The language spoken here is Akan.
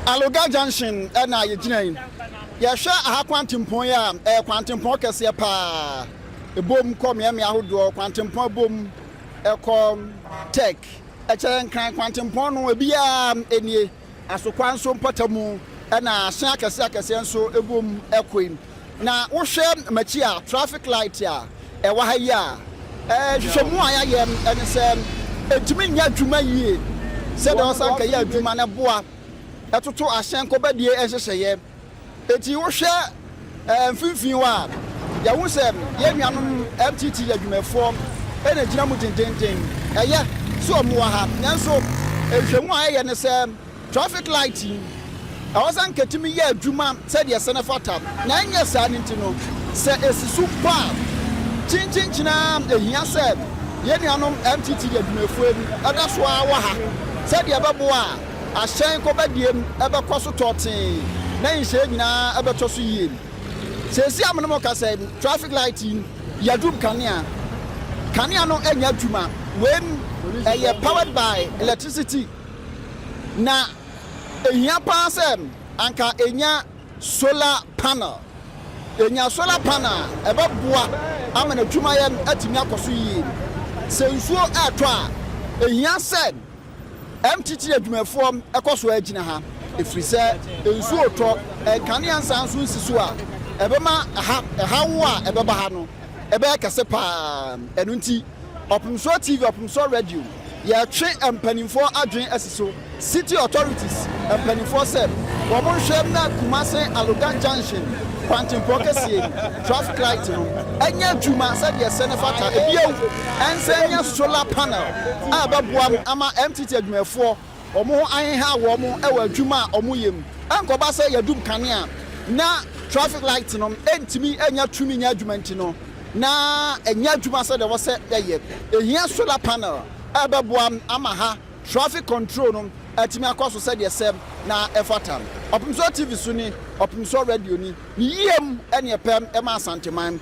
Anloga Junction na yegyina yɛhwɛ aha kwantempɔn ya kwantempɔn kɛseɛ paa ebom kɔ meame ahodoɔ kwantempɔn bom ɛkɔ tech ɛkyerɛ nkran kwantempɔn no ebia enie asokwa nso mpɔtamu ɛna ahyɛn akɛseɛ nso ebom ɛkɔim na wohwɛ machi a traffic light a ɛwɔ ha yi a hwehwɛmu a yɛayɛ ɛne sɛ etumi nya adwuma yie sɛ dɛ ɔsan kɛyɛ adwuma ne boa ɛtoto ahyɛn kɔbɛdie ɛhyehyɛyɛ eti wohwɛ mfimfini wa yɛwo sɛ yɛnnuanom MTT adwumafoɔ ɛna gyina mu dendenden ɛyɛ so ɔmo wɔ ha nanso ehwɛmu a ɛyɛ ne sɛ traffic light ɔsan kɛtumi yɛ adwuma sɛdeɛ sɛ ne fata na ɛnyɛ saa ne nti no sɛ esi so pa kyinkyinkyina ehia sɛ yɛnnuanom MTT adwumafoɔ ɛda so a wɔ ha sɛdeɛ ɛbɛboa ahyɛn kɔbɛdiem ɛbɛkɔ so tɔtee na nhyɛ nyinaa ɛbɛtɔ so yie sɛsi amonom ka sɛ traffic light yɛdum kanea no ɛnya adwuma when ɛyɛ powered by electricity na ehia paa sɛ anka enya solar panel ɛbɛboa ama na adwuma yɛ atumi akɔ so yie sɛ nsuo ɛtɔ a ehia sɛ MTT adwumafoɔ ɛkɔ so agyina ha efiri sɛ nsuo tɔ kanea nsa nso nsi so a ɛbɛma ɛhawo a ɛbɛba ha no ɛbɛyɛ kɛse paa ɛno nti Opemsuo TV Opemsuo radio yɛtwe mpanimfoɔ adwene asi so city authorities mpanimfoɔ sɛ wɔn nhwɛm na Kumase Anloga Junction kwantempɔn kɛseɛ traffic light no ɛnyɛ adwuma sɛdeɛ sɛ ne fata ebiew ɛnsɛ nyɛ solar panel a ɛbɛboa ama MTT adwumafoɔ wɔn ho aheha wɔn ɛwɔ adwuma a wɔn yɛ mu ɛnkɔba sɛ yɛdum kanea na traffic light no ɛntumi ɛnya tumi nya adwuma nti no na ɛnya adwuma sɛdeɛ wɔsɛ ɛyɛ ehia solar panel a ɛbɛboa ama ha traffic control no atimi akɔ so sɛdeɛ sɛ na ɛfata Opemsuo TV so ni Opemsuo radio ni yiem ɛne ɛpɛm ɛma asanteman